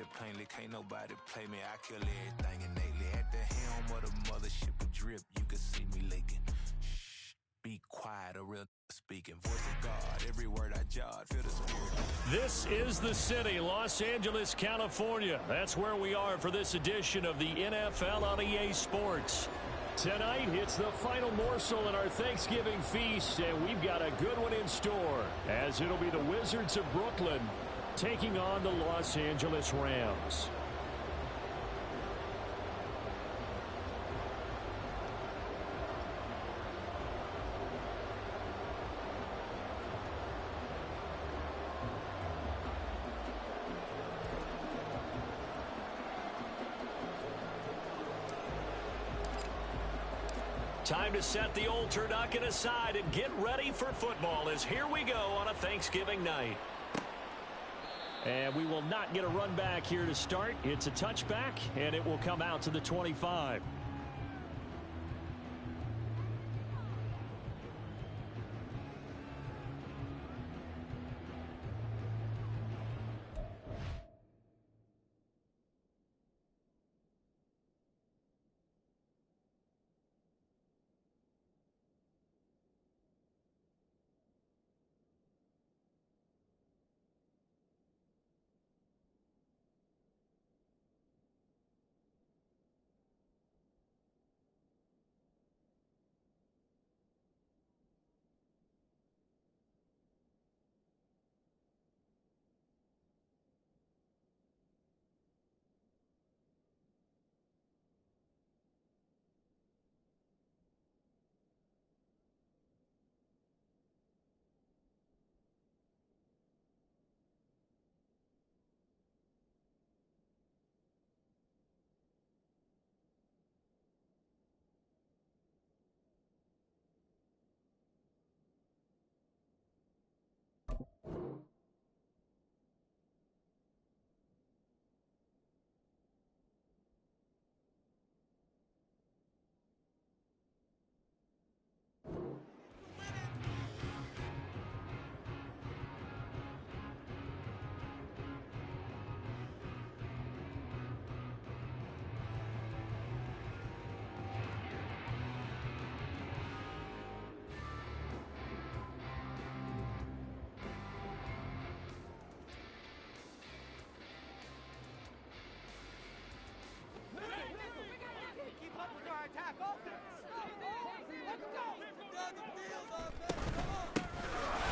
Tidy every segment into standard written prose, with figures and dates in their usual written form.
it plainly. Can't nobody play me. I kill everything innately. At the helm of the mothership of drip, you can see me leaking. Shh, be quiet, a real speaking. Voice of God, every word I jot, feel the spirit. This is the city, Los Angeles, California. That's where we are for this edition of the NFL on EA Sports. Tonight, it's the final morsel in our Thanksgiving feast, and we've got a good one in store, as it'll be the Wizards of Brooklyn taking on the Los Angeles Rams. Time to set the old turducken aside and get ready for football, as here we go on a Thanksgiving night. And we will not get a run back here to start. It's a touchback, and it will come out to the 25.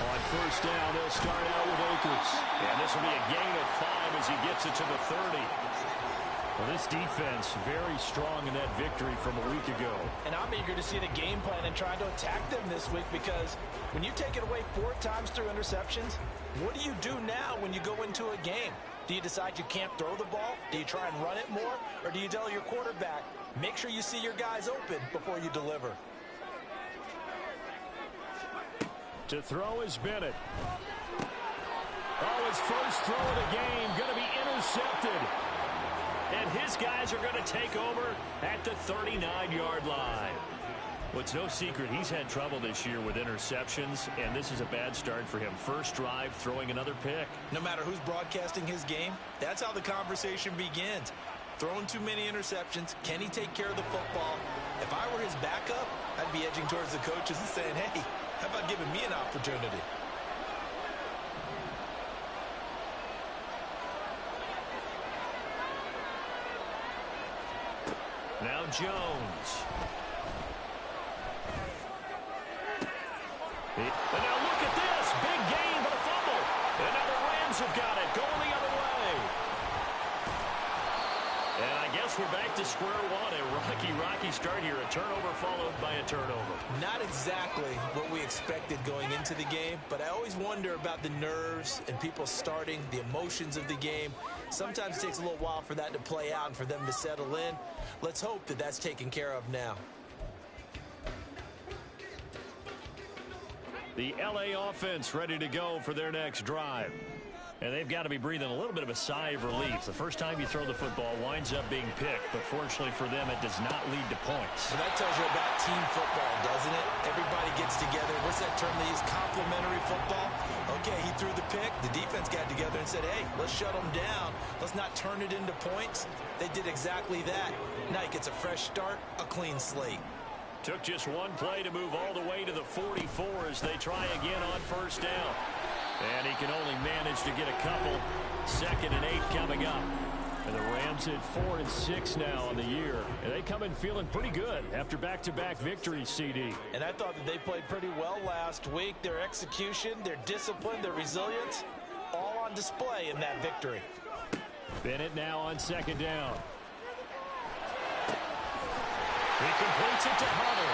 On first down, they'll start out with Akers. And this will be a gain of 5 as he gets it to the 30. Well, this defense very strong in that victory from a week ago. And I'm eager to see the game plan and try to attack them this week, because when you take it away 4 times through interceptions, what do you do now when you go into a game? Do you decide you can't throw the ball? Do you try and run it more? Or do you tell your quarterback, make sure you see your guys open before you deliver? To throw is Bennett. Oh, his first throw of the game going to be intercepted. And his guys are going to take over at the 39-yard line. Well, it's no secret he's had trouble this year with interceptions, and this is a bad start for him. First drive, throwing another pick. No matter who's broadcasting his game, that's how the conversation begins. Throwing too many interceptions, can he take care of the football? If I were his backup, I'd be edging towards the coaches and saying, hey, how about giving me an opportunity? Now Jones. And now look at this. Big gain, but a fumble. And now the Rams have got it. Going the other way. And I guess we're back to square one. A rocky start here. A turnover followed by a turnover. Not exactly what we expected going into the game, but I always wonder about the nerves and people starting, the emotions of the game. Sometimes it takes a little while for that to play out and for them to settle in. Let's hope that that's taken care of now. The LA offense ready to go for their next drive. And they've got to be breathing a little bit of a sigh of relief. The first time you throw the football winds up being picked, but fortunately for them, it does not lead to points. Well, that tells you about team football, doesn't it? Everybody gets together. What's that term they use? Complementary football. Okay, he threw the pick. The defense got together and said, hey, let's shut them down. Let's not turn it into points. They did exactly that. Now he gets a fresh start, a clean slate. Took just one play to move all the way to the 44 as they try again on first down. And he can only manage to get a couple. 2nd and 8 coming up. And the Rams at 4-6 now on the year. And they come in feeling pretty good after back-to-back victories, CD. And I thought that they played pretty well last week. Their execution, their discipline, their resilience, all on display in that victory. Bennett now on 2nd down. He completes it to Hunter.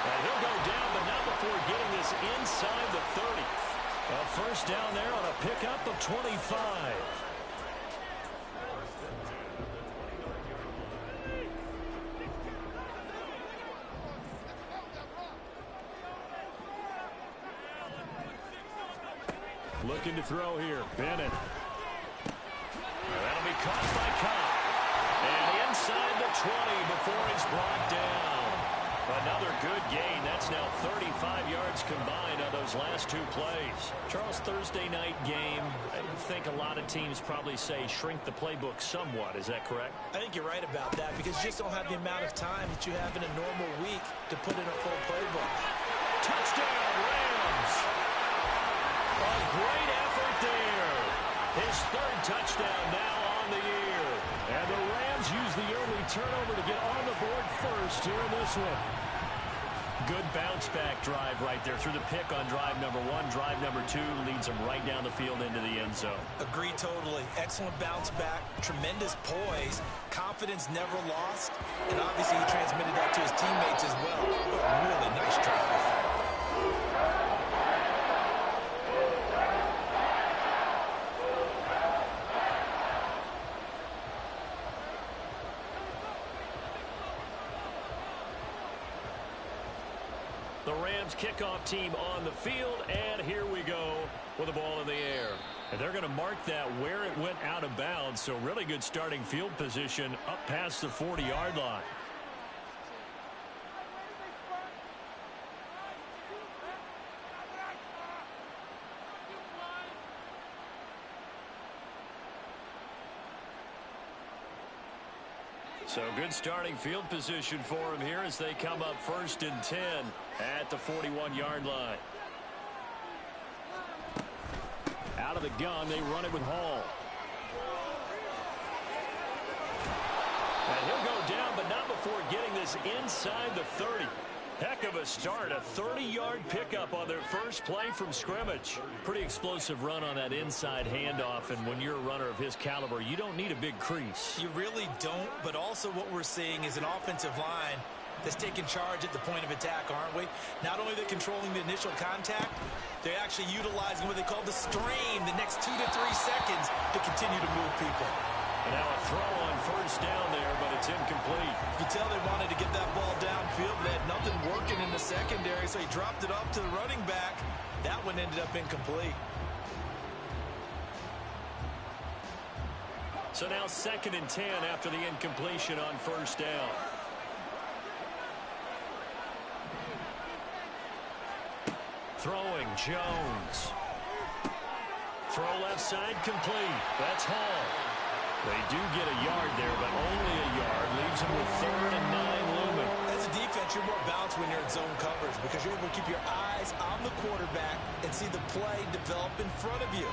And he'll go down, but not before getting this inside the 30. A first down there on a pickup of 25. Looking to throw here. Bennett. That'll be caught by Cobb. And inside the 20 before he's brought down. Another good gain. That's now 35 yards combined on those last 2 plays. Charles, Thursday night game, I think a lot of teams probably say shrink the playbook somewhat. Is that correct? I think you're right about that because you just don't have the amount of time that you have in a normal week to put in a full playbook. Touchdown, Rams! A great effort there. His 3rd touchdown now on the year. And the Rams use the early turnover to get on the board first here in this one. Good bounce-back drive right there through the pick on drive number 1. Drive number 2 leads them right down the field into the end zone. Agree totally. Excellent bounce-back, tremendous poise, confidence never lost, and obviously he transmitted that to his teammates as well. A really nice drive. The Rams kickoff team on the field, and here we go with the ball in the air. And they're going to mark that where it went out of bounds, so really good starting field position up past the 40-yard line. So good starting field position for him here as they come up 1st and 10 at the 41-yard line. Out of the gun, they run it with Hall. And he'll go down, but not before getting this inside the 30. Heck of a start, a 30-yard pickup on their first play from scrimmage. Pretty explosive run on that inside handoff, and when you're a runner of his caliber, you don't need a big crease. You really don't, but also what we're seeing is an offensive line that's taking charge at the point of attack, aren't we? Not only are they controlling the initial contact, they're actually utilizing what they call the strain, the next 2 to 3 seconds to continue to move people. And now a throw on first down there, but it's incomplete. You can tell they wanted to get that ball downfield. They had nothing working in the secondary, so he dropped it off to the running back. That one ended up incomplete. So now 2nd and 10 after the incompletion on first down. Throwing, Jones. Throw left side, complete. That's Hall. They do get a yard there, but only a yard. Leaves them with 3rd and 9 looming. As a defense, you're more balanced when you're in zone coverage because you're able to keep your eyes on the quarterback and see the play develop in front of you.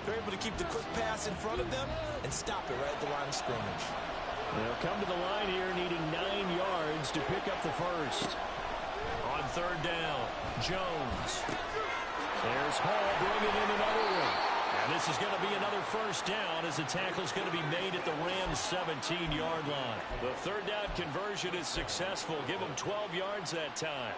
They're able to keep the quick pass in front of them and stop it right at the line of scrimmage. They'll come to the line here needing 9 yards to pick up the first. On 3rd down, Jones. There's Hall bringing in another one. And this is going to be another first down as the tackle is going to be made at the Rams' 17-yard line. The 3rd down conversion is successful. Give them 12 yards that time.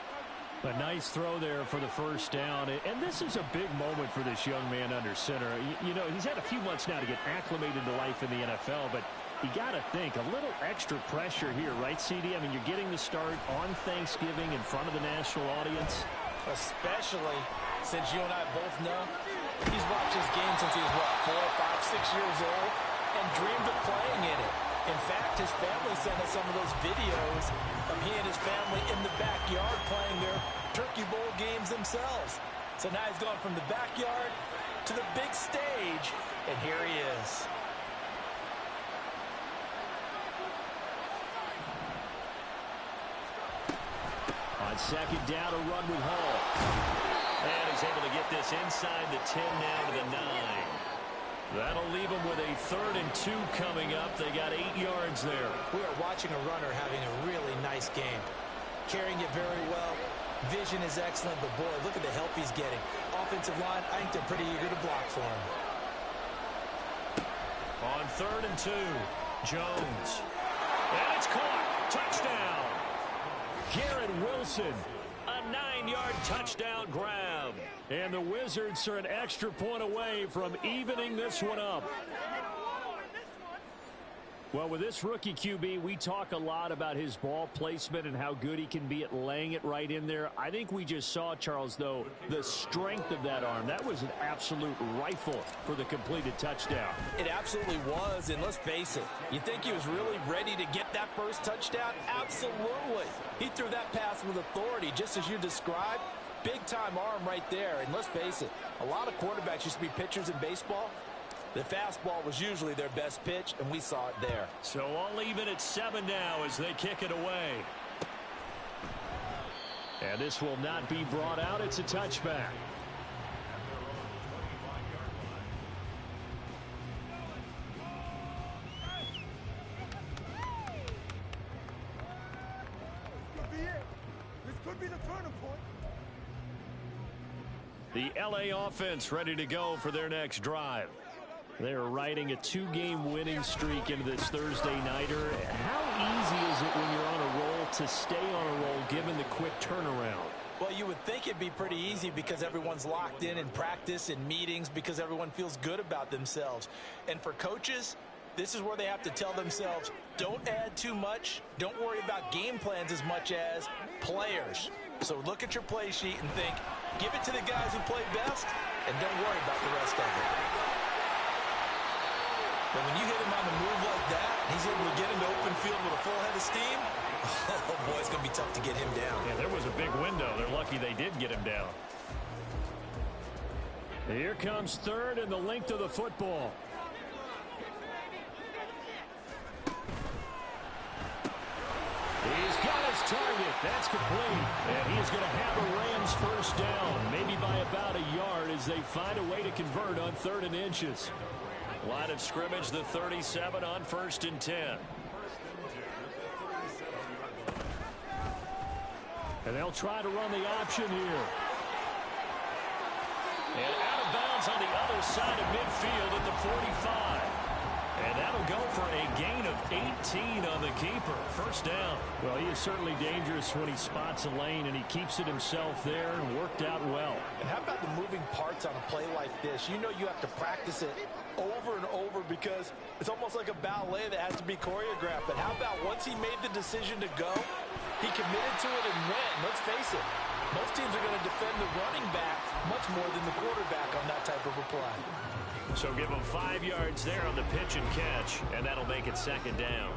A nice throw there for the first down. And this is a big moment for this young man under center. You know, he's had a few months now to get acclimated to life in the NFL, but you got to think a little extra pressure here, right, CD? I mean, you're getting the start on Thanksgiving in front of the national audience. Especially since you and I both know He's watched this game since he was, what, 4, 5, 6 years old, and dreamed of playing in it. In fact, his family sent us some of those videos of he and his family in the backyard playing their Turkey Bowl games themselves. So now he's gone from the backyard to the big stage, and here he is. On second down, a run with Hall. And he's able to get this inside the 10 now to the 9. That'll leave them with a 3rd and 2 coming up. They got 8 yards there. We are watching a runner having a really nice game. Carrying it very well. Vision is excellent, but boy, look at the help he's getting. Offensive line, I think they're pretty eager to block for him. On 3rd and 2, Jones. And it's caught. Touchdown. Garrett Wilson. A 9-yard touchdown grab. And the Wizards are an extra point away from evening this one up. Well, with this rookie QB, we talk a lot about his ball placement and how good he can be at laying it right in there. I think we just saw, Charles, though, the strength of that arm. That was an absolute rifle for the completed touchdown. It absolutely was, and let's face it, you think he was really ready to get that first touchdown? Absolutely. He threw that pass with authority, just as you described. Big-time arm right there, and let's face it, a lot of quarterbacks used to be pitchers in baseball. The fastball was usually their best pitch, and we saw it there. So all even at 7 now as they kick it away. And this will not be brought out. It's a touchback. This could be the turning point. The LA offense ready to go for their next drive. They're riding a 2-game winning streak into this Thursday nighter. How easy is it when you're on a roll to stay on a roll given the quick turnaround? Well, you would think it'd be pretty easy because everyone's locked in practice and meetings because everyone feels good about themselves. And for coaches, this is where they have to tell themselves, don't add too much. Don't worry about game plans as much as players. So look at your play sheet and think, give it to the guys who play best, and don't worry about the rest of it. But when you hit him on the move like that, he's able to get into open field with a full head of steam. Oh, boy, it's going to be tough to get him down. Yeah, there was a big window. They're lucky they did get him down. Here comes 3rd and the length of the football. He's got his target. That's complete. And he's going to have a Rams first down, maybe by about a yard as they find a way to convert on 3rd and inches. Line of scrimmage, the 37 on 1st and 10. And they'll try to run the option here. And out of bounds on the other side of midfield at the 45. And that'll go for a gain of 18 on the keeper. First down. Well, he is certainly dangerous when he spots a lane, and he keeps it himself there and worked out well. And how about the moving parts on a play like this? You know you have to practice it over and over because it's almost like a ballet that has to be choreographed. But how about once he made the decision to go, he committed to it and went. Let's face it, most teams are going to defend the running back much more than the quarterback on that type of a play. So give him 5 yards there on the pitch and catch, and that'll make it 2nd down.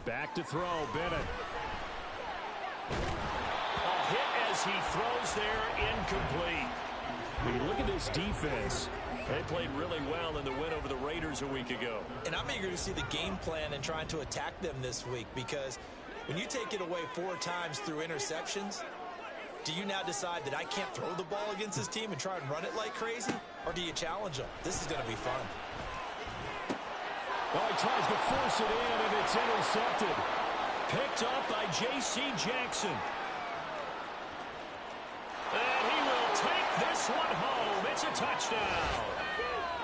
Back to throw, Bennett. A hit as he throws there, incomplete. When you look at this defense, they played really well in the win over the Raiders a week ago. And I'm eager to see the game plan and trying to attack them this week because when you take it away 4 times through interceptions, do you now decide that I can't throw the ball against this team and try and run it like crazy? Or do you challenge them? This is going to be fun. Well, he tries to force it in, and it's intercepted. Picked up by J.C. Jackson. And he will take this one home. It's a touchdown.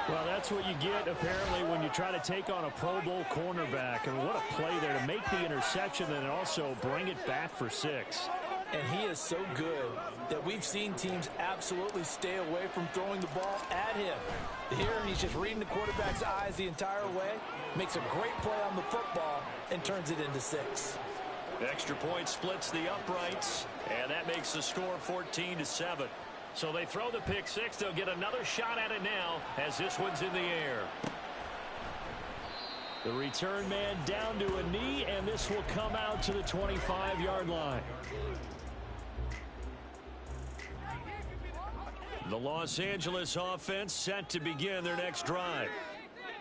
Well, that's what you get, apparently, when you try to take on a Pro Bowl cornerback. And what a play there to make the interception and also bring it back for 6. And he is so good that we've seen teams absolutely stay away from throwing the ball at him. Here, he's just reading the quarterback's eyes the entire way, makes a great play on the football, and turns it into 6. Extra point splits the uprights, and that makes the score 14-7. So they throw the pick six. They'll get another shot at it now as this one's in the air. The return man down to a knee, and this will come out to the 25-yard line. The Los Angeles offense set to begin their next drive.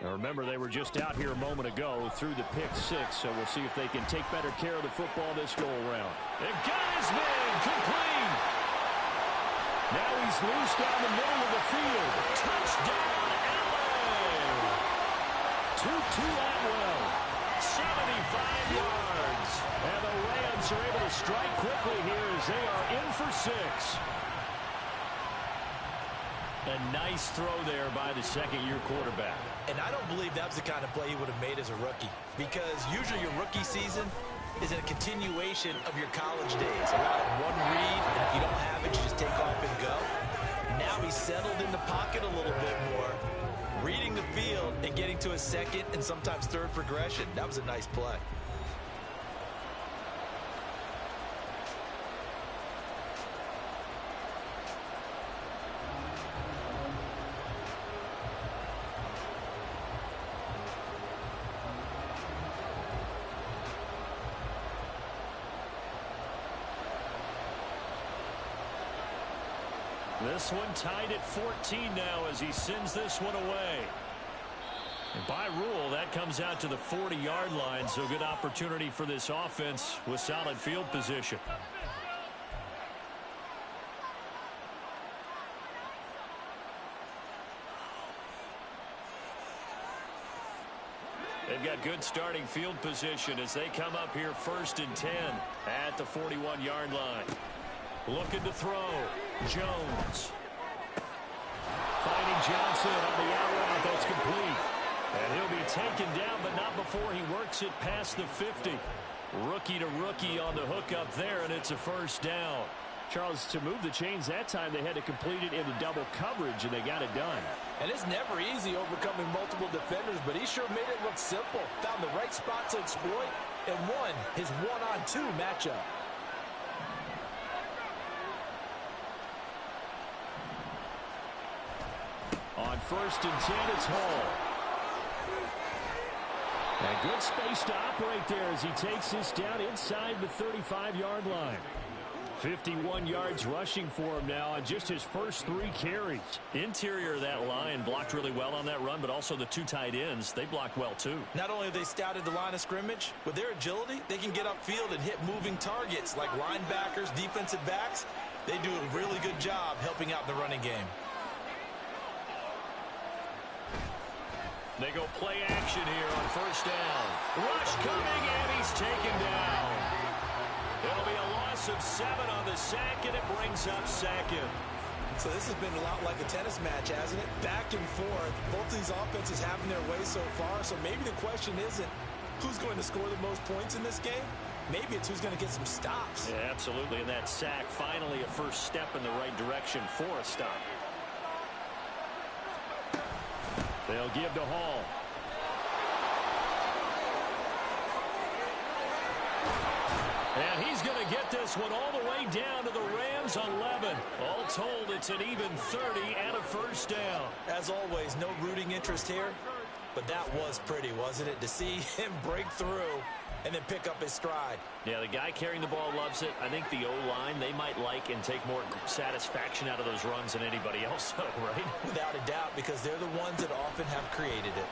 Now remember, they were just out here a moment ago through the pick six, so we'll see if they can take better care of the football this go-around. And got his man complete. Now he's loose down the middle of the field. Touchdown, LA! Tutu Atwell, 75 yards. And the Rams are able to strike quickly here as they are in for 6. A nice throw there by the second-year quarterback. And I don't believe that was the kind of play he would have made as a rookie, because usually your rookie season is a continuation of your college days. A lot of one read, and if you don't have it, you just take off and go. Now he's settled in the pocket a little bit more, reading the field and getting to a second and sometimes third progression. That was a nice play. This one tied at 14 now as he sends this one away. And by rule, that comes out to the 40-yard line, so good opportunity for this offense with solid field position. They've got good starting field position as they come up here 1st and 10 at the 41-yard line. Looking to throw. Jones. Finding Johnson on the out route. That's complete. And he'll be taken down, but not before he works it past the 50. Rookie to rookie on the hook up there, and it's a first down. Charles, to move the chains that time, they had to complete it into double coverage, and they got it done. And it's never easy overcoming multiple defenders, but he sure made it look simple. Found the right spot to exploit and won his one-on-two matchup. On 1st and 10, it's Hall. And good space to operate there as he takes this down inside the 35-yard line. 51 yards rushing for him now on just his first 3 carries. Interior of that line blocked really well on that run, but also the 2 tight ends, they blocked well too. Not only have they scouted the line of scrimmage, with their agility, they can get upfield and hit moving targets like linebackers, defensive backs. They do a really good job helping out in the running game. They go play action here on 1st down. Rush coming, and he's taken down. It'll be a loss of 7 on the sack, and it brings up 2nd. So this has been a lot like a tennis match, hasn't it? Back and forth. Both these offenses having their way so far. So maybe the question isn't who's going to score the most points in this game. Maybe it's who's going to get some stops. Yeah, absolutely. And that sack, finally a first step in the right direction for a stop. They'll give to Hall. And he's going to get this one all the way down to the Rams 11. All told, it's an even 30 and a first down. As always, no rooting interest here. But that was pretty, wasn't it? To see him break through and then pick up his stride. Yeah, the guy carrying the ball loves it. I think the O-line, they might like and take more satisfaction out of those runs than anybody else, right? Without a doubt, because they're the ones that often have created it.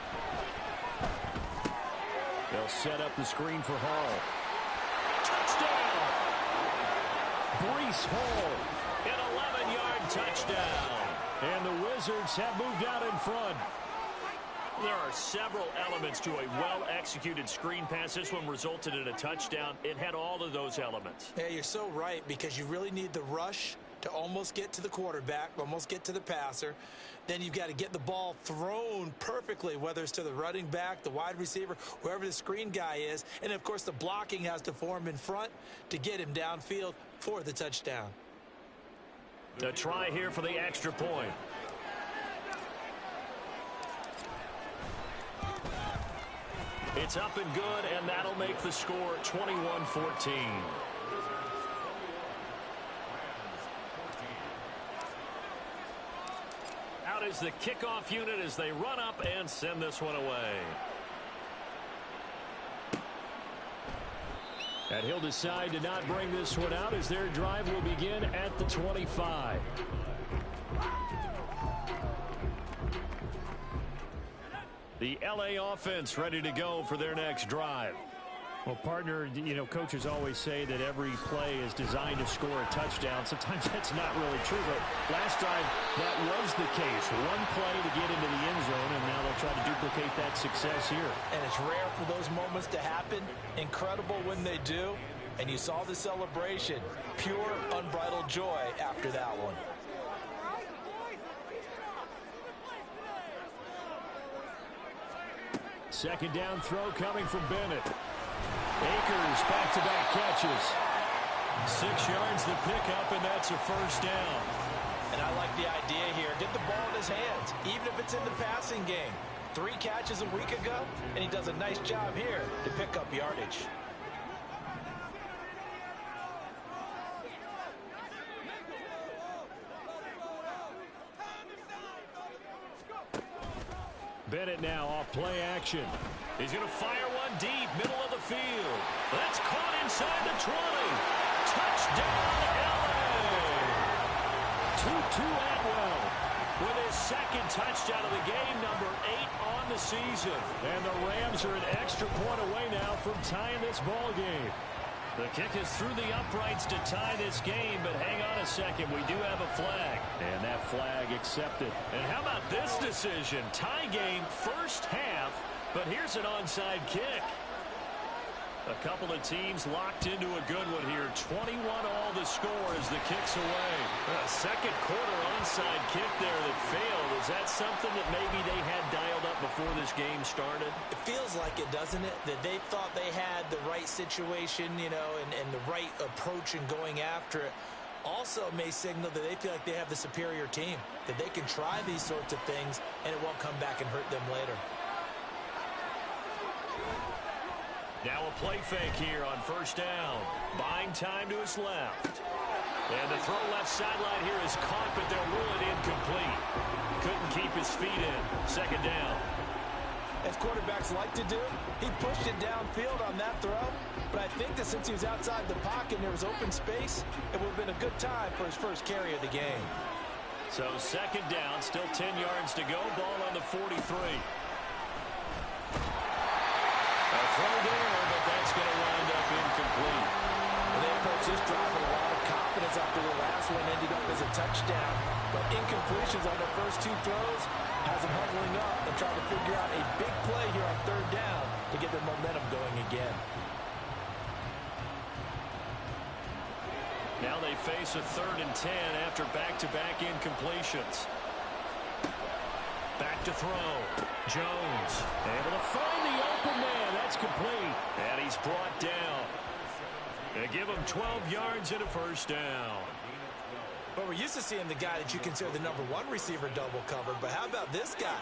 They'll set up the screen for Hall. Touchdown! Breece Hall, an 11-yard touchdown. And the Wizards have moved out in front. There are several elements to a well-executed screen pass. This one resulted in a touchdown. It had all of those elements. Yeah, you're so right, because you really need the rush to almost get to the quarterback, almost get to the passer. Then you've got to get the ball thrown perfectly, whether it's to the running back, the wide receiver, whoever the screen guy is. And, of course, the blocking has to form in front to get him downfield for the touchdown. The try here for the extra point. It's up and good, and that'll make the score 21-14. Out is the kickoff unit as they run up and send this one away. And he'll decide to not bring this one out as their drive will begin at the 25. The LA offense ready to go for their next drive. Well, partner, you know, coaches always say that every play is designed to score a touchdown. Sometimes that's not really true, but last drive, that was the case. One play to get into the end zone, and now they'll try to duplicate that success here. And it's rare for those moments to happen. Incredible when they do. And you saw the celebration. Pure, unbridled joy after that one. Second down throw coming from Bennett. Akers back-to-back catches. 6 yards the pickup, and that's a first down. And I like the idea here. Get the ball in his hands, even if it's in the passing game. 3 catches a week ago, and he does a nice job here to pick up yardage. Bennett now off play action. He's going to fire one deep, middle of the field. That's caught inside the 20. Touchdown, LA! Tutu Atwell with his second touchdown of the game, number 8 on the season. And the Rams are an extra point away now from tying this ball game. The kick is through the uprights to tie this game, but hang on a second. We do have a flag. And that flag accepted. And how about this decision? Tie game first half, but here's an onside kick. A couple of teams locked into a good one here. 21 all the score as the kick's away. A second quarter onside kick there that failed. Is that something that maybe they had dialed up before this game started? It feels like it, doesn't it? That they thought they had the right situation, you know, and the right approach in going after it. Also may signal that they feel like they have the superior team, that they can try these sorts of things and it won't come back and hurt them later. Now a play fake here on first down. Buying time to his left. And the throw left sideline here is caught, but they'll rule it incomplete. Couldn't keep his feet in. Second down. As quarterbacks like to do, he pushed it downfield on that throw. But I think that since he was outside the pocket and there was open space, it would have been a good time for his first carry of the game. So second down, still 10 yards to go. Ball on the 43. A throw there, but that's going to wind up incomplete. Well, they approached this drive with a lot of confidence after the last one ended up as a touchdown. But incompletions on their first 2 throws has them huddling up and trying to figure out a big play here on third down to get their momentum going again. Now they face a 3rd and 10 after back-to-back incompletions. Back to throw. Jones able to find the open man. That's complete. And he's brought down. They give him 12 yards and a first down. But we're used to seeing the guy that you consider the number 1 receiver double covered. But how about this guy?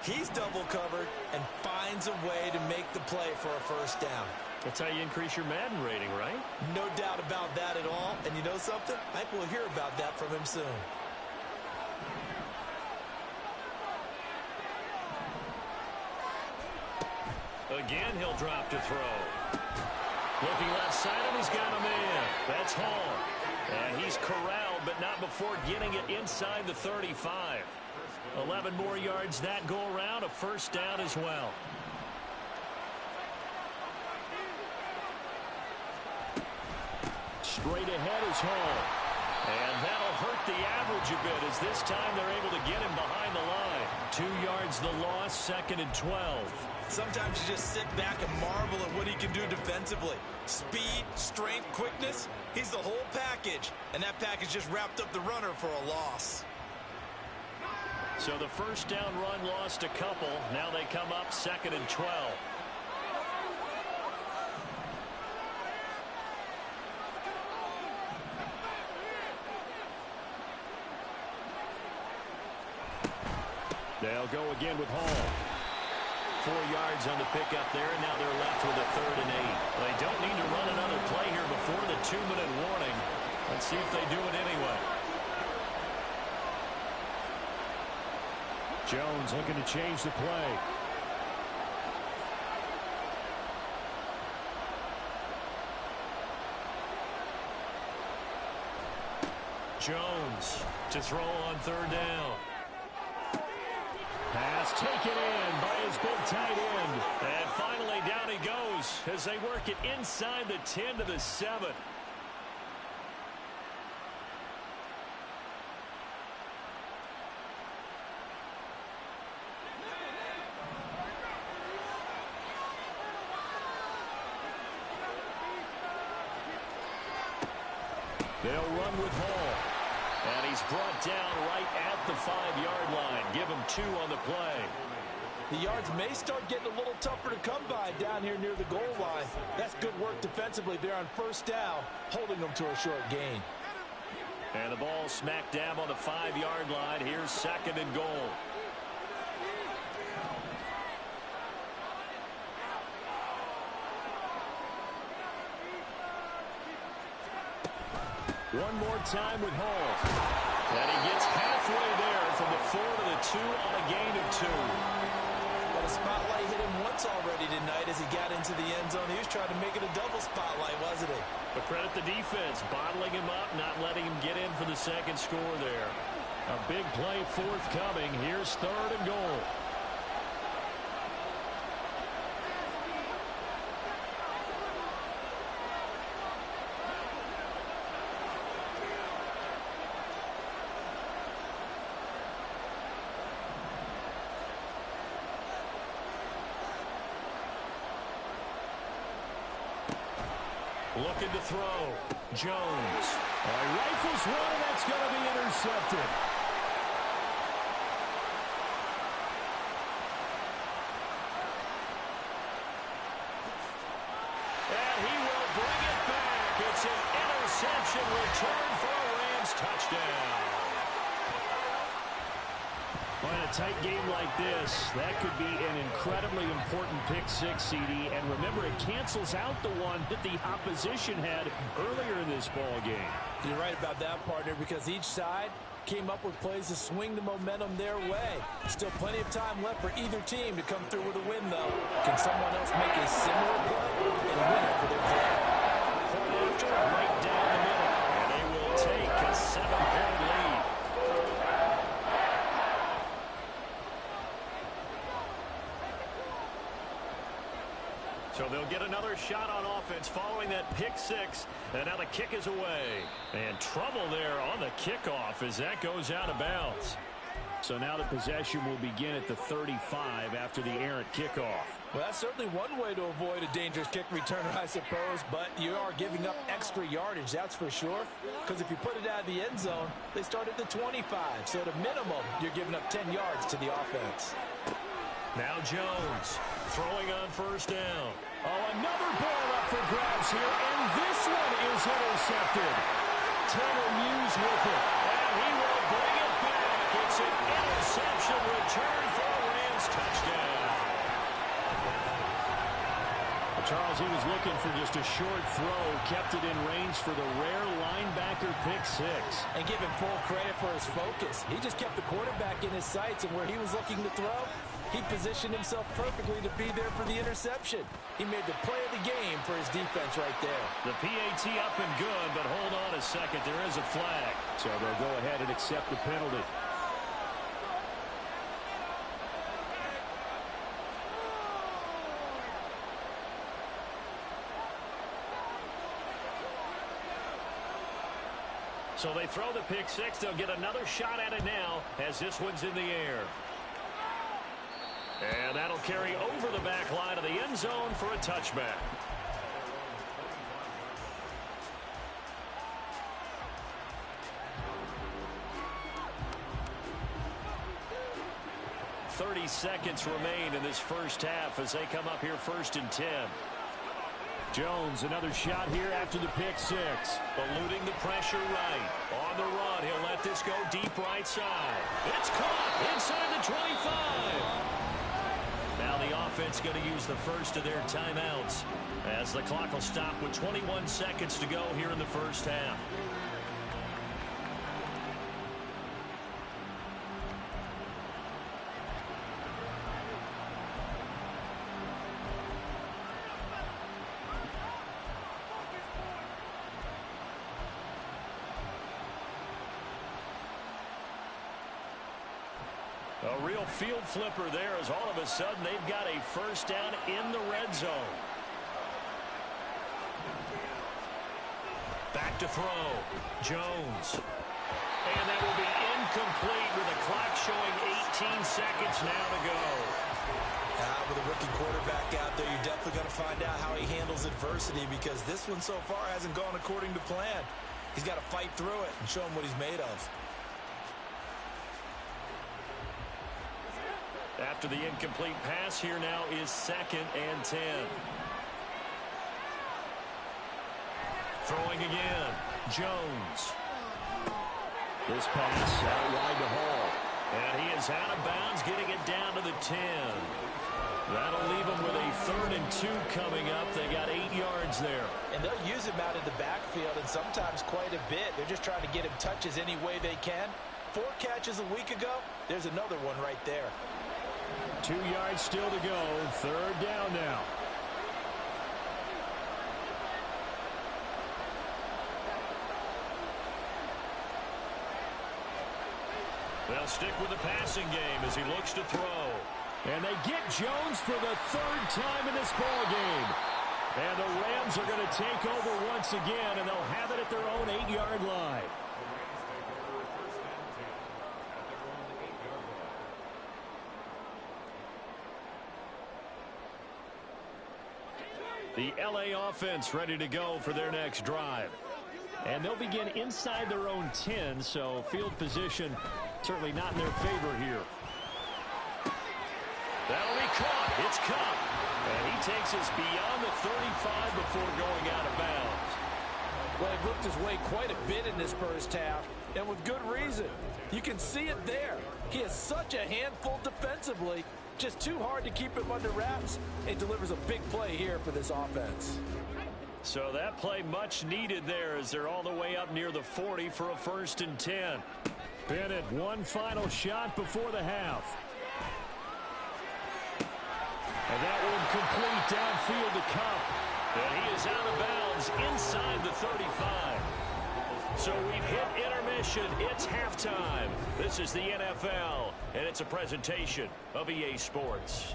He's double covered and finds a way to make the play for a first down. That's how you increase your Madden rating, right? No doubt about that at all. And you know something? I think we'll hear about that from him soon. Again, he'll drop to throw. Looking left side, and he's got a man. That's Hall. And he's corralled, but not before getting it inside the 35. 11 more yards that go around, a first down as well. Straight ahead is Hall. And that'll hurt the average a bit as this time they're able to get him behind the line. 2 yards the loss, 2nd and 12. Sometimes you just sit back and marvel at what he can do defensively. Speed, strength, quickness, he's the whole package. And that package just wrapped up the runner for a loss. So the first down run lost a couple. Now they come up 2nd and 12. They'll go again with Hall. 4 yards on the pickup there, and now they're left with a 3rd and 8. Well, they don't need to run another play here before the 2-minute warning. Let's see if they do it anyway. Jones looking to change the play. Jones to throw on 3rd down. Pass taken in by his big tight end. And finally down he goes as they work it inside the 10 to the 7. They'll run with Hall. And he's brought down right at the 5-yard line. Give him 2 on the play. The yards may start getting a little tougher to come by down here near the goal line. That's good work defensively there on 1st down, holding them to a short gain. And the ball smack dab on the 5-yard line. Here's 2nd and goal. One more time with Hall. And he gets halfway there from the 4 to the 2 on a gain of 2. Well, the spotlight hit him once already tonight as he got into the end zone. He was trying to make it a double spotlight, wasn't he? But credit the defense, bottling him up, not letting him get in for the 2nd score there. A big play forthcoming. Here's 3rd and goal. Looking to throw. Jones. Rifles one, and that's going to be intercepted. And he will bring it back. It's an interception return for a Rams touchdown. Well, in a tight game like this, that could be an incredibly important pick 6, CD. And remember, it cancels out the one that the opposition had earlier in this ball game. You're right about that, partner, because each side came up with plays to swing the momentum their way. Still plenty of time left for either team to come through with a win, though. Can someone else make a similar play and win it for their club? Point after, right down the middle. And they will take a 7-point lead. So they'll get another shot on offense following that pick 6. And now the kick is away. And trouble there on the kickoff as that goes out of bounds. So now the possession will begin at the 35 after the errant kickoff. Well, that's certainly one way to avoid a dangerous kick returner, I suppose. But you are giving up extra yardage, that's for sure. Because if you put it out of the end zone, they start at the 25. So at a minimum, you're giving up 10 yards to the offense. Now Jones throwing on 1st down. Oh, another ball up for grabs here, and this one is intercepted. Tanner Muse with it. And he will bring it back. It's an interception return for a Rams touchdown. Charles, he was looking for just a short throw, kept it in range for the rare linebacker pick 6. And give him full credit for his focus. He just kept the quarterback in his sights, and where he was looking to throw, he positioned himself perfectly to be there for the interception. He made the play of the game for his defense right there. The PAT up and good, but hold on a second. There is a flag. So they'll go ahead and accept the penalty. So they throw the pick 6. They'll get another shot at it now as this one's in the air. And that'll carry over the back line of the end zone for a touchback. .30 seconds remain in this first half as they come up here 1st and 10. Jones, another shot here after the pick 6. Eluding the pressure right. On the run, he'll let this go deep right side. It's caught inside the 25. Now the offense going to use the first of their timeouts as the clock will stop with 21 seconds to go here in the first half. A real field flipper there as all of a sudden they've got a first down in the red zone. Back to throw. Jones. And that will be incomplete with the clock showing 18 seconds now to go. With a rookie quarterback out there, you're definitely going to find out how he handles adversity because this one so far hasn't gone according to plan. He's got to fight through it and show him what he's made of. After the incomplete pass, here now is 2nd and 10. Throwing again. Jones. This pass out wide to Hall. And he is out of bounds, getting it down to the 10. That'll leave him with a 3rd and 2 coming up. They got 8 yards there. And they'll use him out in the backfield and sometimes quite a bit. They're just trying to get him touches any way they can. 4 catches a week ago. There's another one right there. 2 yards still to go. 3rd down now. They'll stick with the passing game as he looks to throw. And they get Jones for the 3rd time in this ball game. And the Rams are going to take over once again, and they'll have it at their own 8-yard line. The LA offense ready to go for their next drive. And they'll begin inside their own 10, so field position certainly not in their favor here. That'll be caught. It's Cup. And he takes us beyond the 35 before going out of bounds. Well, he worked his way quite a bit in this first half, and with good reason. You can see it there. He is such a handful defensively. Just too hard to keep him under wraps. It delivers a big play here for this offense. So that play much needed there as they're all the way up near the 40 for a 1st and 10. Bennett, one final shot before the half. And that one complete downfield to Cup. And he is out of bounds inside the 35. So we've hit intermission. It's halftime. This is the NFL, and it's a presentation of EA Sports.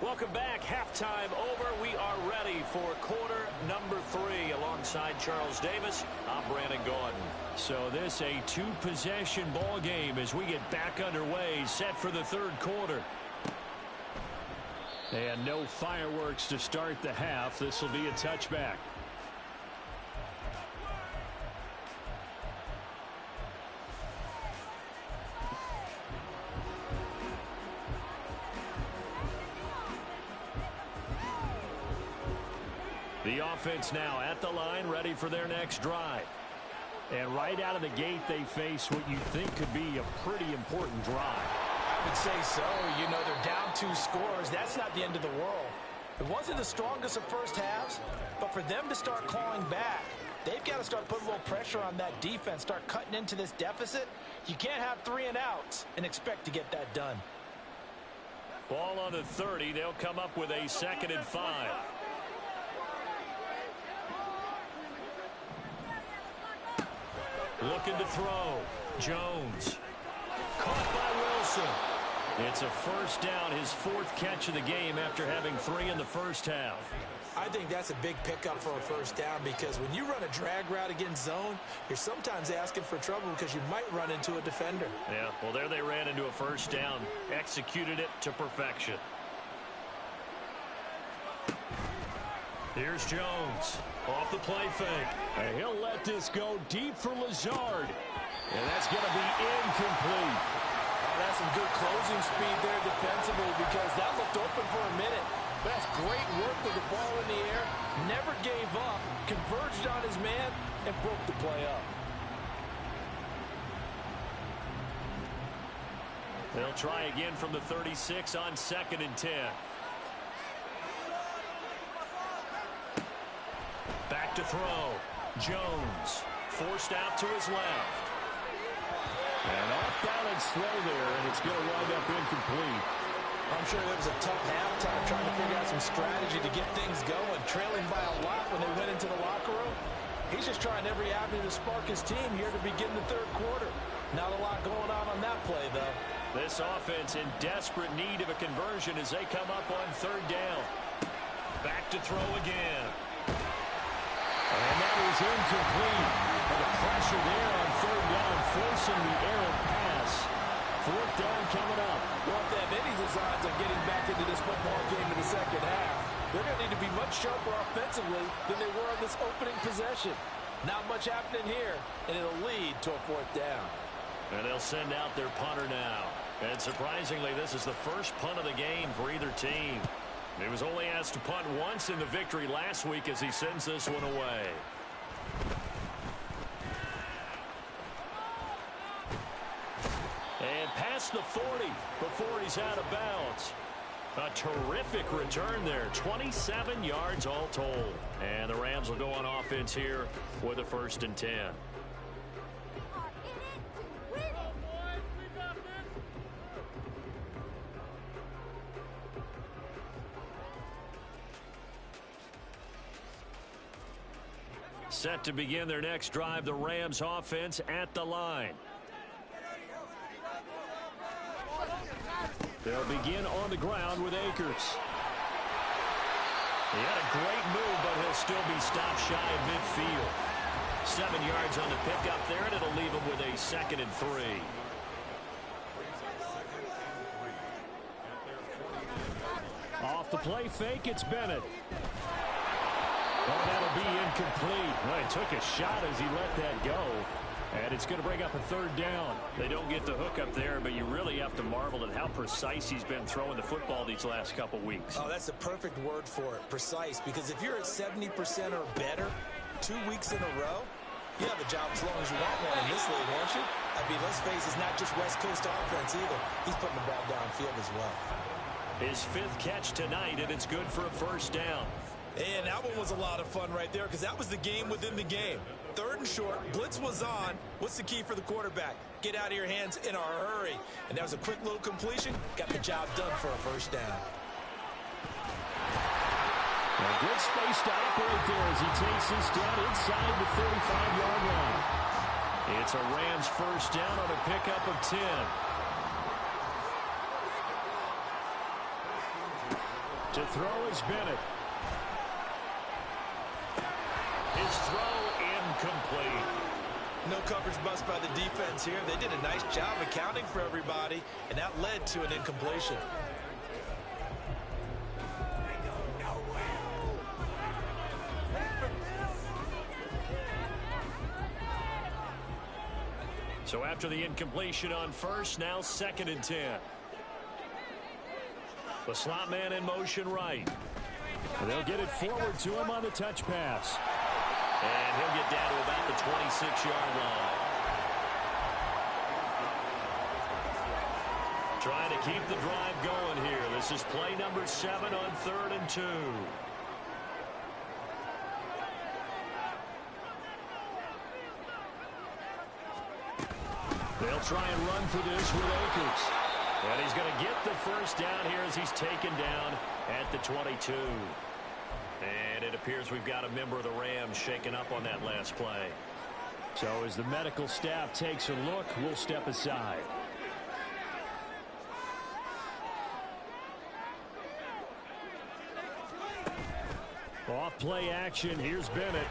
Welcome back. Halftime over. We are ready for quarter number 3. Alongside Charles Davis, I'm Brandon Gordon. So this a 2-possession ball game as we get back underway, set for the 3rd quarter. And no fireworks to start the half. This will be a touchback. The offense now at the line, ready for their next drive. And right out of the gate, they face what you think could be a pretty important drive. I would say so. You know, they're down 2 scores. That's not the end of the world. It wasn't the strongest of first halves, but for them to start clawing back, they've got to start putting a little pressure on that defense, start cutting into this deficit. You can't have 3 and outs and expect to get that done. Ball on the 30. They'll come up with a 2nd and 5. Looking to throw. Jones. Caught by Wilson. It's a first down, his 4th catch of the game after having 3 in the first half. I think that's a big pickup for a first down because when you run a drag route against zone, you're sometimes asking for trouble because you might run into a defender. Yeah, well, there they ran into a first down, executed it to perfection. Here's Jones. Off the play fake. And he'll let this go deep for Lazard. And that's going to be incomplete. Oh, that's some good closing speed there defensively because that looked open for a minute. That's great work with the ball in the air. Never gave up, converged on his man, and broke the play up. They'll try again from the 36 on 2nd and 10. Back to throw. Jones forced out to his left. An off-balance throw there, and it's going to wind up incomplete. I'm sure it was a tough halftime trying to figure out some strategy to get things going, trailing by a lot when they went into the locker room. He's just trying every avenue to spark his team here to begin the third quarter. Not a lot going on that play, though. This offense in desperate need of a conversion as they come up on 3rd down. Back to throw again. And that is incomplete. And the pressure there on 3rd down, forcing the errant pass. 4th down coming up. Well, if they have any designs on getting back into this football game in the second half, they're going to need to be much sharper offensively than they were on this opening possession. Not much happening here, and it'll lead to a 4th down. And they'll send out their punter now. And surprisingly, this is the first punt of the game for either team. He was only asked to punt once in the victory last week as he sends this one away. And past the 40 before he's out of bounds. A terrific return there. 27 yards all told. And the Rams will go on offense here with a 1st and 10. Set to begin their next drive, the Rams offense at the line. They'll begin on the ground with Akers. He had a great move, but he'll still be stopped shy of midfield. 7 yards on the pickup there, and it'll leave him with a 2nd and 3. Off the play fake, it's Bennett. Oh, that'll be incomplete. Well, he took a shot as he let that go. And it's going to bring up a 3rd down. They don't get the hook up there, but you really have to marvel at how precise he's been throwing the football these last couple weeks. Oh, that's the perfect word for it, precise. Because if you're at 70% or better 2 weeks in a row, you have a job as long as you want one in this league, won't you? I mean, let's face it, it's not just West Coast offense either. He's putting the ball downfield as well. His 5th catch tonight, and it's good for a 1st down. And that one was a lot of fun right there because that was the game within the game. 3rd and short, blitz was on. What's the key for the quarterback? Get out of your hands in a hurry. And that was a quick little completion. Got the job done for a 1st down. A good space to operate there as he takes this down inside the 35-yard line. It's a Rams 1st down on a pickup of 10. To throw is Bennett. His throw incomplete. No coverage bust by the defense here. They did a nice job accounting for everybody, and that led to an incompletion. So after the incompletion on 1st, now 2nd and 10. The slot man in motion right. They'll get it forward to him on the touch pass. And he'll get down to about the 26-yard line. Trying to keep the drive going here. This is play number 7 on 3rd and 2. They'll try and run for this with Akers. And he's going to get the 1st down here as he's taken down at the 22. And it appears we've got a member of the Rams shaken up on that last play. So as the medical staff takes a look, we'll step aside. Off play action. Here's Bennett.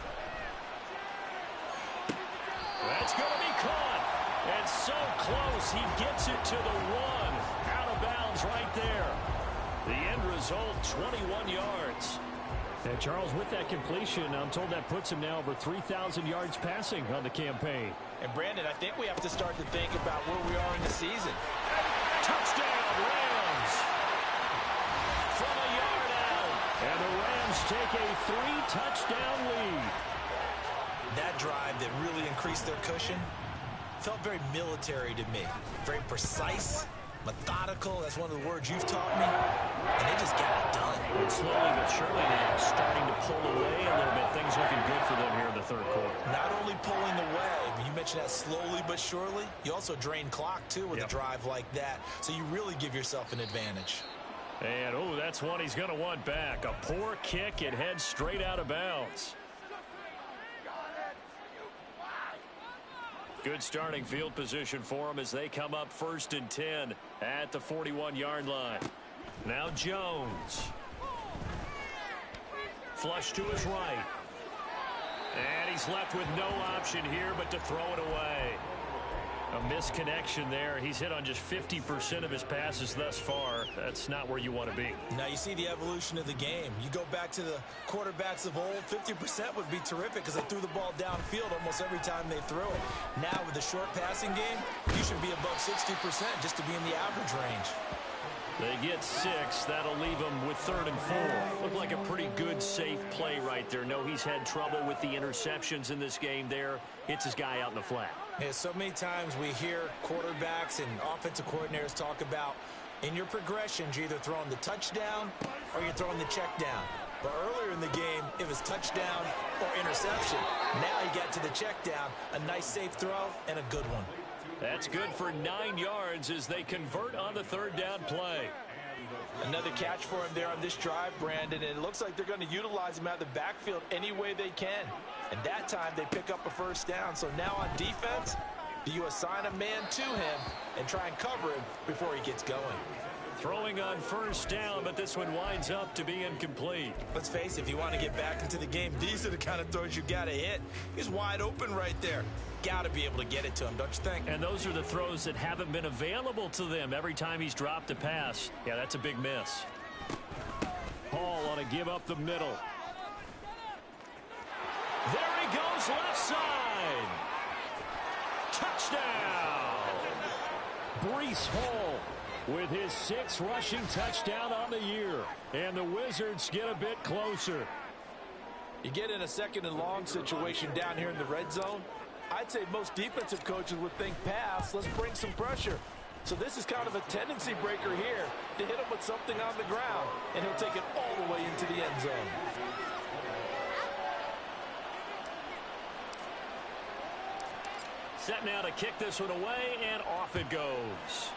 That's going to be caught. And so close. He gets it to the 1. Out of bounds right there. The end result, 21 yards. And Charles, with that completion, I'm told that puts him now over 3,000 yards passing on the campaign. And Brandon, I think we have to start to think about where we are in the season. Touchdown, Rams! From a yard out. And the Rams take a 3-touchdown lead. That drive that really increased their cushion felt very military to me. Very precise, methodical. That's one of the words you've taught me. And they just got it done. And slowly but surely now starting to pull away a little bit. Things looking good for them here in the third quarter. Not only pulling away, but you mentioned that slowly but surely. You also drain clock, too, with a drive like that. So you really give yourself an advantage. And, oh, that's one he's going to want back. A poor kick. It heads straight out of bounds. Good starting field position for them as they come up 1st and 10 at the 41-yard line. Now Jones. Flush to his right. And he's left with no option here but to throw it away. A misconnection there. He's hit on just 50% of his passes thus far. That's not where you want to be. Now you see the evolution of the game. You go back to the quarterbacks of old, 50% would be terrific because they threw the ball downfield almost every time they threw it. Now with the short passing game, you should be above 60% just to be in the average range. They get 6. That'll leave them with 3rd and 4. Looked like a pretty good, safe play right there. No, he's had trouble with the interceptions in this game there. Hits his guy out in the flat. Yeah, so many times we hear quarterbacks and offensive coordinators talk about in your progressions, you're either throwing the touchdown or you're throwing the check down. But earlier in the game, it was touchdown or interception. Now you get to the check down, a nice safe throw and a good one. That's good for 9 yards as they convert on the 3rd down play. Another catch for him there on this drive, Brandon, and it looks like they're going to utilize him out of the backfield any way they can. And that time they pick up a 1st down. So now on defense, do you assign a man to him and try and cover him before he gets going? Throwing on 1st down, but this one winds up to be incomplete. Let's face it, if you want to get back into the game, these are the kind of throws you got to hit. He's wide open right there. Got to be able to get it to him, don't you think? And those are the throws that haven't been available to them every time he's dropped a pass. Yeah, that's a big miss. Hall on a give up the middle. There he goes, left side. Touchdown. Breece Hall with his 6th rushing touchdown on the year. And the Wizards get a bit closer. You get in a 2nd and long situation down here in the red zone. I'd say most defensive coaches would think pass, let's bring some pressure. So this is kind of a tendency breaker here to hit him with something on the ground, and he'll take it all the way into the end zone. Set now to kick this one away, and off it goes.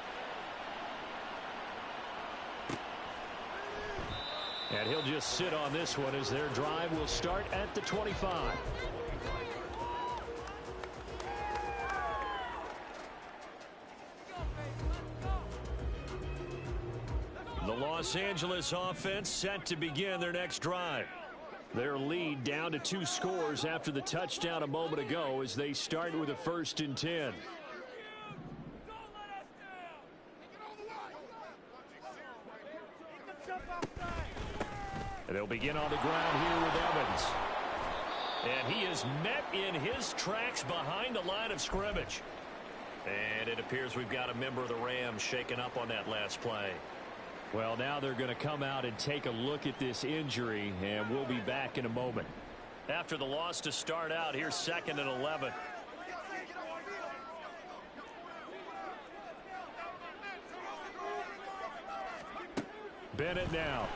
And he'll just sit on this one as their drive will start at the 25. The Los Angeles offense set to begin their next drive. Their lead down to 2 scores after the touchdown a moment ago as they start with a 1st and 10. And they'll begin on the ground here with Evans. And he is met in his tracks behind the line of scrimmage. And it appears we've got a member of the Rams shaken up on that last play. Well, now they're going to come out and take a look at this injury, and we'll be back in a moment. After the loss to start out, here's 2nd and 11. Bennett now.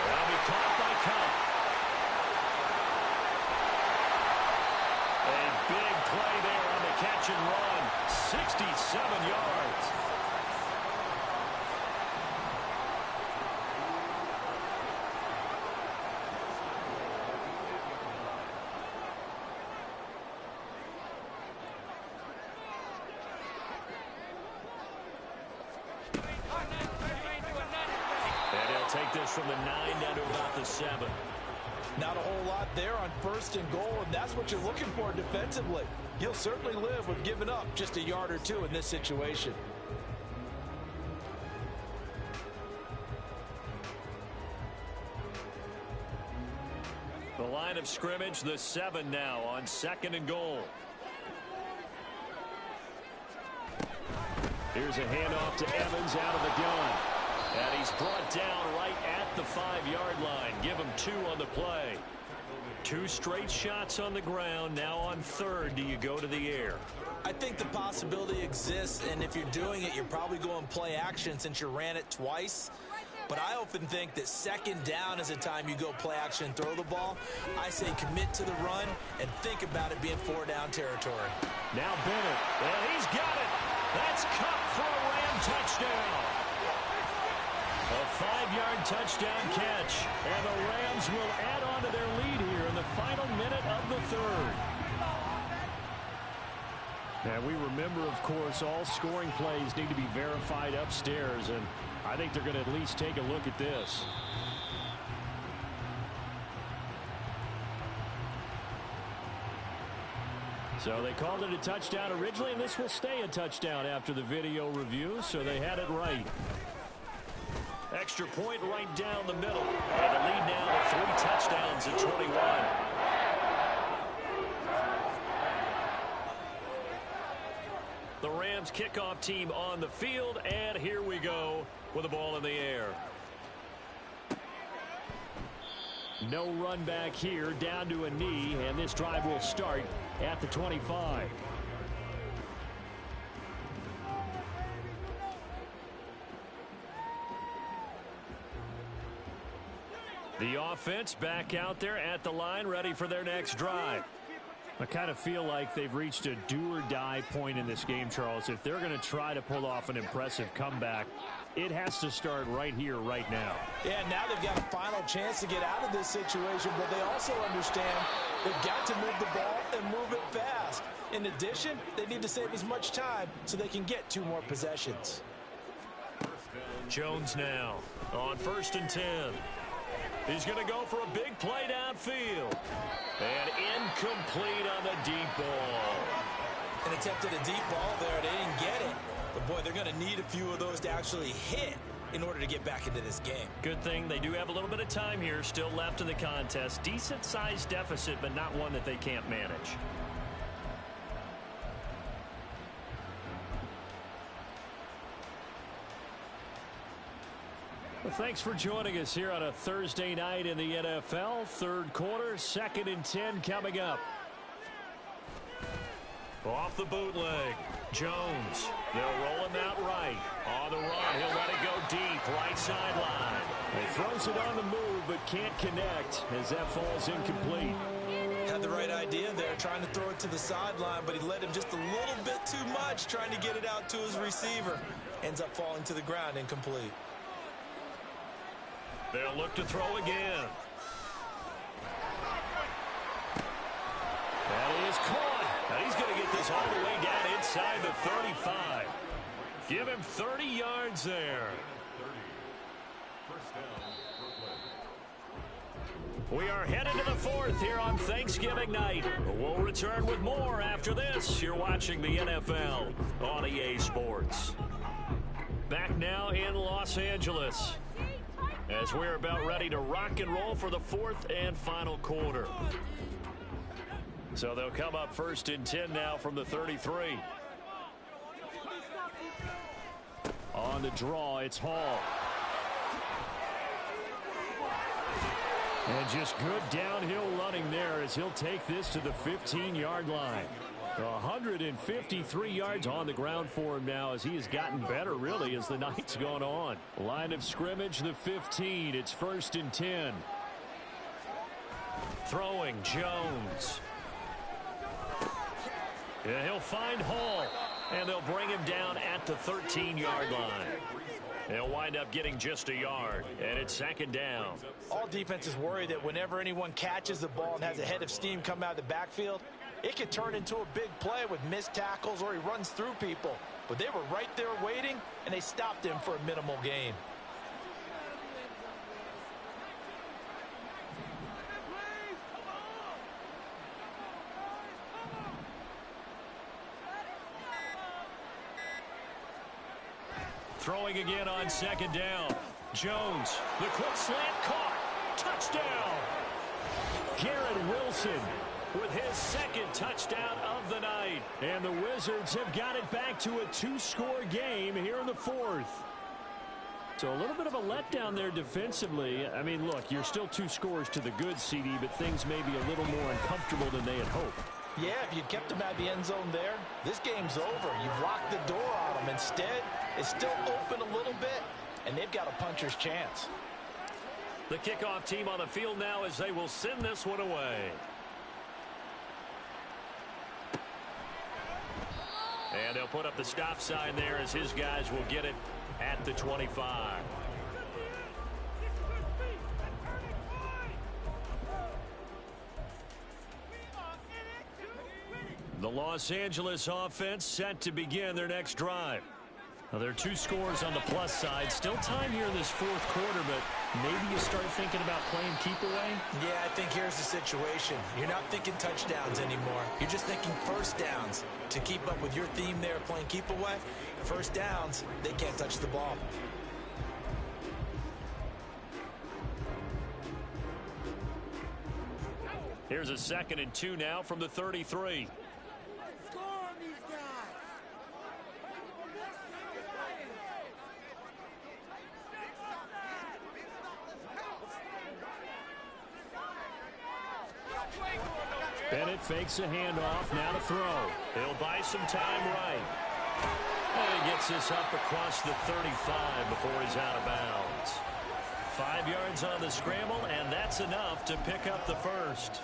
That'll be caught by Cup. A big play there on the catch and run. 67 yards. And he'll take this from the 9 down to about the 7. Not a whole lot there on 1st and goal, and that's what you're looking for defensively. You'll certainly live with giving up just a yard or 2 in this situation. The line of scrimmage, the 7 now on 2nd and goal. Here's a handoff to Evans out of the gun. is brought down right at the 5-yard line. Give him 2 on the play. 2 straight shots on the ground. Now on 3rd, do you go to the air? I think the possibility exists, and if you're doing it, you're probably going play action since you ran it twice. But I often think that 2nd down is a time you go play action and throw the ball. I say commit to the run and think about it being 4-down territory. Now Bennett, and he's got it. That's caught for a Ram touchdown. A 5-yard touchdown catch, and the Rams will add on to their lead here in the final minute of the 3rd. And we remember, of course, all scoring plays need to be verified upstairs, and I think they're going to at least take a look at this. So they called it a touchdown originally, and this will stay a touchdown after the video review, so they had it right. Extra point right down the middle. And the lead now to 3 touchdowns at 21. The Rams kickoff team on the field, and here we go with the ball in the air. No run back here, down to a knee, and this drive will start at the 25. The offense back out there at the line, ready for their next drive. I kind of feel like they've reached a do-or-die point in this game, Charles. If they're going to try to pull off an impressive comeback, it has to start right here, right now. Yeah, now they've got a final chance to get out of this situation, but they also understand they've got to move the ball and move it fast. In addition, they need to save as much time so they can get 2 more possessions. Jones now on 1st and 10. He's going to go for a big play downfield. And incomplete on the deep ball. An attempt at a deep ball there. They didn't get it. But, boy, they're going to need a few of those to actually hit in order to get back into this game. Good thing they do have a little bit of time here still left in the contest. Decent-sized deficit, but not one that they can't manage. Well, thanks for joining us here on a Thursday night in the NFL. 3rd quarter, 2nd and 10 coming up. Off the bootleg, Jones. They'll roll him out right. On the run, he'll let it go deep, right sideline. He throws it on the move, but can't connect as that falls incomplete. Had the right idea there, trying to throw it to the sideline, but he led him just a little bit too much, trying to get it out to his receiver. Ends up falling to the ground, incomplete. They'll look to throw again. That is caught. And he's going to get this all the way down inside the 35. Give him 30 yards there. We are headed to the 4th here on Thanksgiving night. We'll return with more after this. You're watching the NFL on EA Sports. Back now in Los Angeles, as we're about ready to rock and roll for the 4th and final quarter. So they'll come up 1st and 10 now from the 33. On the draw, it's Hall. And just good downhill running there as he'll take this to the 15-yard line. 153 yards on the ground for him now as he has gotten better, really, as the night's gone on. Line of scrimmage, the 15. It's 1st and 10. Throwing, Jones. Yeah, he'll find Hall, and they'll bring him down at the 13-yard line. They'll wind up getting just a yard, and it's 2nd down. All defenses worry that whenever anyone catches the ball and has a head of steam come out of the backfield, it could turn into a big play with missed tackles or he runs through people. But they were right there waiting, and they stopped him for a minimal gain. Throwing again on 2nd down. Jones, the quick slant caught. Touchdown. Garrett Wilson with his 2nd touchdown of the night. And the Wizards have got it back to a 2-score game here in the 4th. So a little bit of a letdown there defensively. I mean, look, you're still 2 scores to the good, CD, but things may be a little more uncomfortable than they had hoped. Yeah, if you'd kept them at the end zone there, this game's over. You've locked the door on them. Instead, it's still open a little bit, and they've got a puncher's chance. The kickoff team on the field now as they will send this one away. And they'll put up the stop sign there as his guys will get it at the 25. The Los Angeles offense set to begin their next drive. Now, there are 2 scores on the plus side. Still time here in this 4th quarter, but maybe you start thinking about playing keep away? Yeah, I think here's the situation. You're not thinking touchdowns anymore. You're just thinking first downs. To keep up with your theme there playing keep away, first downs, they can't touch the ball. Here's a 2nd and 2 now from the 33. Bennett fakes a handoff, now to throw. He'll buy some time right. And he gets this up across the 35 before he's out of bounds. 5 yards on the scramble, and that's enough to pick up the first.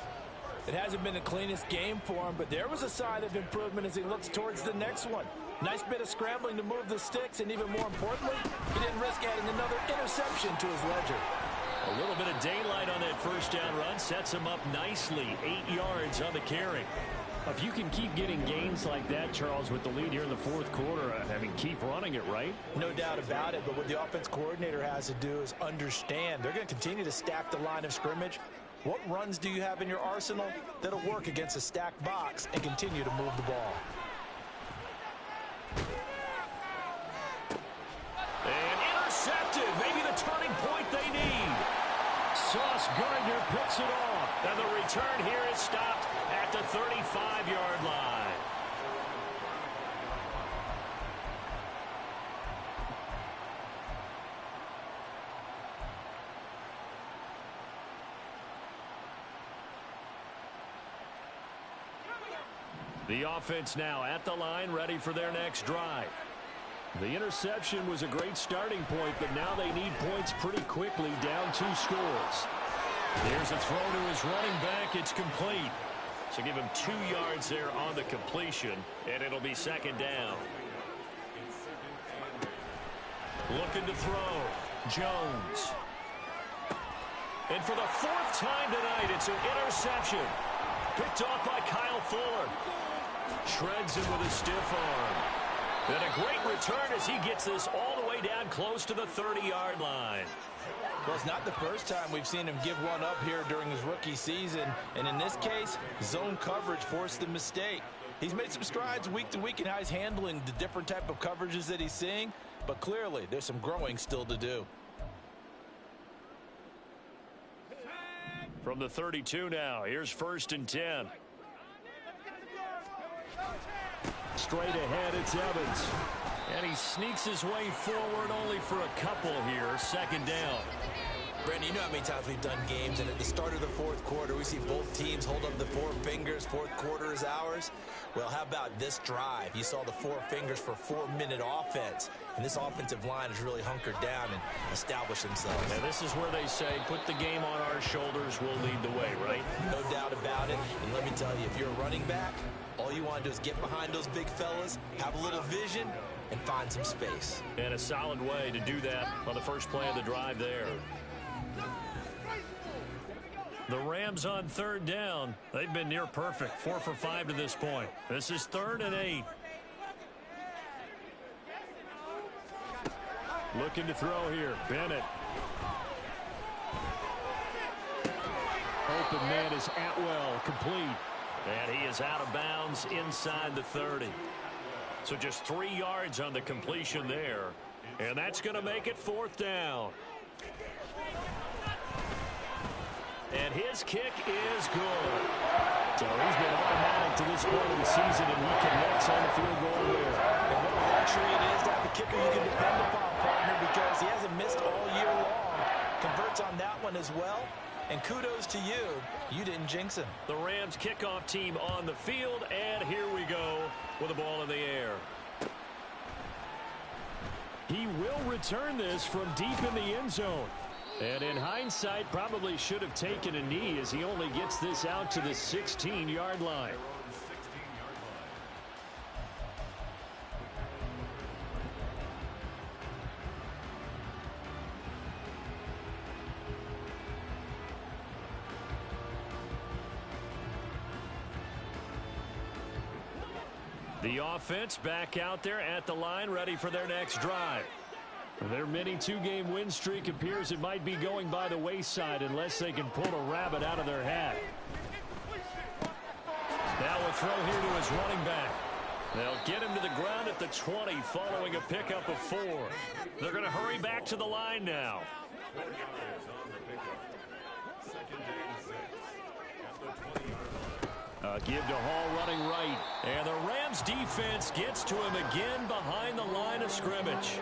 It hasn't been the cleanest game for him, but there was a sign of improvement as he looks towards the next one. Nice bit of scrambling to move the sticks, and even more importantly, he didn't risk adding another interception to his ledger. A little bit of daylight on that first down run sets him up nicely. 8 yards on the carry. If you can keep getting gains like that, Charles, with the lead here in the 4th quarter, I mean, keep running it, right? No doubt about it, but what the offense coordinator has to do is understand. They're going to continue to stack the line of scrimmage. What runs do you have in your arsenal that'll work against a stacked box and continue to move the ball? And intercepted. Maybe the turning point they need. Sauce Gardner picks it off. And the return here is stopped at the 35-yard line. The offense now at the line, ready for their next drive. The interception was a great starting point, but now they need points pretty quickly, down 2 scores. Here's a throw to his running back. It's complete. So give him 2 yards there on the completion, and it'll be 2nd down. Looking to throw. Jones. And for the 4th time tonight, it's an interception. Picked off by Kyle Fuller. Shreds him with a stiff arm. And a great return as he gets this all the way down close to the 30-yard line. Well, it's not the first time we've seen him give one up here during his rookie season. And in this case, zone coverage forced the mistake. He's made some strides week to week in how he's handling the different type of coverages that he's seeing. But clearly, there's some growing still to do. From the 32 now, here's 1st and 10. Straight ahead, it's Evans. And he sneaks his way forward only for a couple here. 2nd down. Brandon, you know how many times we've done games, and at the start of the 4th quarter, we see both teams hold up the 4 fingers. 4th quarter is ours. Well, how about this drive? You saw the 4 fingers for 4-minute offense, and this offensive line has really hunkered down and established themselves. And this is where they say, put the game on our shoulders, we'll lead the way, right? No doubt about it. And let me tell you, if you're a running back, all you want to do is get behind those big fellas, have a little vision, and find some space. And a solid way to do that on the first play of the drive there. The Rams on 3rd down. They've been near perfect. 4 for 5 to this point. This is 3rd and 8. Looking to throw here. Bennett. Open man is Atwell. Complete. And he is out of bounds inside the 30. So just 3 yards on the completion there. And that's going to make it 4th down. And his kick is good. So he's been automatic to this point of the season, and he connects on the field goal there. And what a luxury it is to have a kicker you can depend upon, partner, because he hasn't missed points on that one as well. And kudos to you. You didn't jinx him. The Rams kickoff team on the field, and here we go with the ball in the air. He will return this from deep in the end zone. And in hindsight, probably should have taken a knee as he only gets this out to the 16-yard line. The offense back out there at the line, ready for their next drive. Their mini two-game win streak appears it might be going by the wayside unless they can pull a rabbit out of their hat. Now a throw here to his running back. They'll get him to the ground at the 20 following a pickup of 4. They're going to hurry back to the line now. Give to Hall running right. And the Rams defense gets to him again behind the line of scrimmage.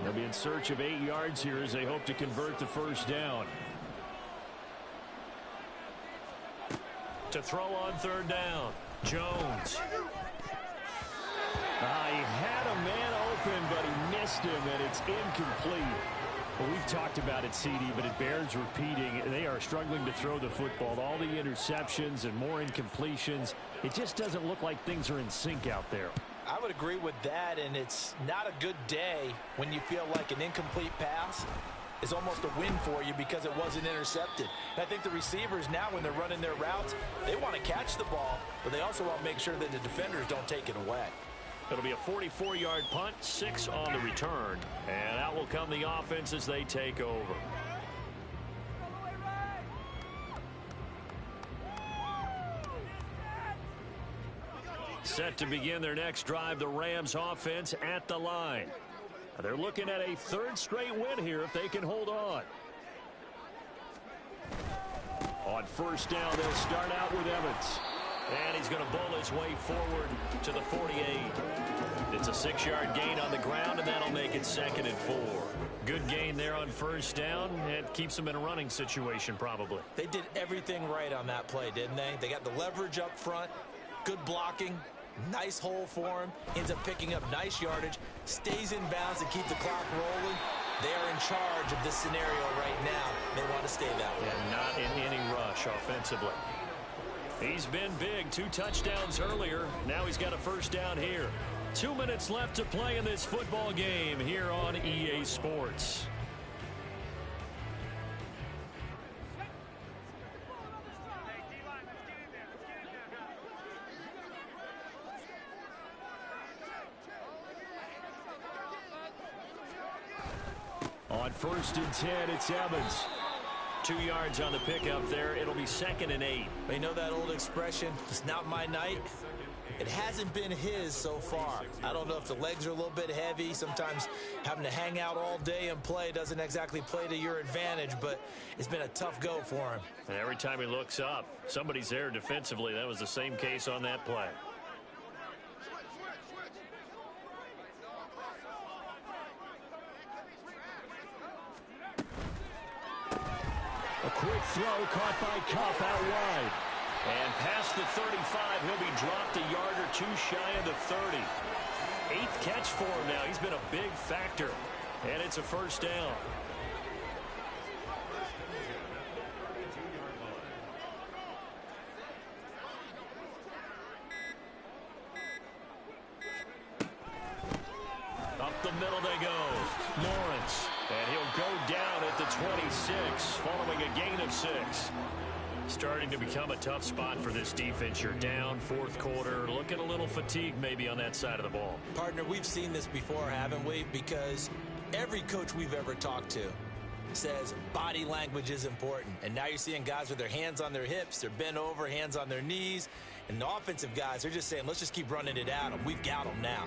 They'll be in search of 8 yards here as they hope to convert the first down. To throw on third down, Jones. He had a man open, but he missed him, and it's incomplete. Well, we've talked about it, CD, but it bears repeating. They are struggling to throw the football. All the interceptions and more incompletions. It just doesn't look like things are in sync out there. I would agree with that, and it's not a good day when you feel like an incomplete pass is almost a win for you because it wasn't intercepted. And I think the receivers now, when they're running their routes, they want to catch the ball, but they also want to make sure that the defenders don't take it away. It'll be a 44-yard punt, 6 on the return. And out will come the offense as they take over. Set to begin their next drive, the Rams offense at the line. They're looking at a 3rd straight win here if they can hold on. On first down, they'll start out with Evans. And he's going to bowl his way forward to the 48. It's a 6-yard gain on the ground, and that'll make it 2nd and 4. Good gain there on first down. It keeps them in a running situation, probably. They did everything right on that play, didn't they? They got the leverage up front, good blocking, nice hole for him, ends up picking up nice yardage, stays in bounds to keep the clock rolling. They are in charge of this scenario right now. They want to stay that way. And not in any rush offensively. He's been big, 2 touchdowns earlier. Now he's got a first down here. 2 minutes left to play in this football game here on EA Sports. On 1st and 10, it's Evans. 2 yards on the pickup there. It'll be 2nd and 8. They know that old expression, it's not my night. It hasn't been his so far. I don't know if the legs are a little bit heavy. Sometimes having to hang out all day and play doesn't exactly play to your advantage, but it's been a tough go for him. And every time he looks up, somebody's there defensively. That was the same case on that play. A quick throw caught by Kupp out wide. And past the 35, he'll be dropped a yard or 2 shy of the 30. 8th catch for him now. He's been a big factor. And it's a first down. Up the middle they go. Lawrence. And he'll go down at the 26 following a gain of 6. Starting to become a tough spot for this defense. You're down 4th quarter. Looking a little fatigued maybe on that side of the ball. Partner, we've seen this before, haven't we? Because every coach we've ever talked to says body language is important. And now you're seeing guys with their hands on their hips. They're bent over, hands on their knees. And the offensive guys are just saying, let's just keep running it at them. We've got them now.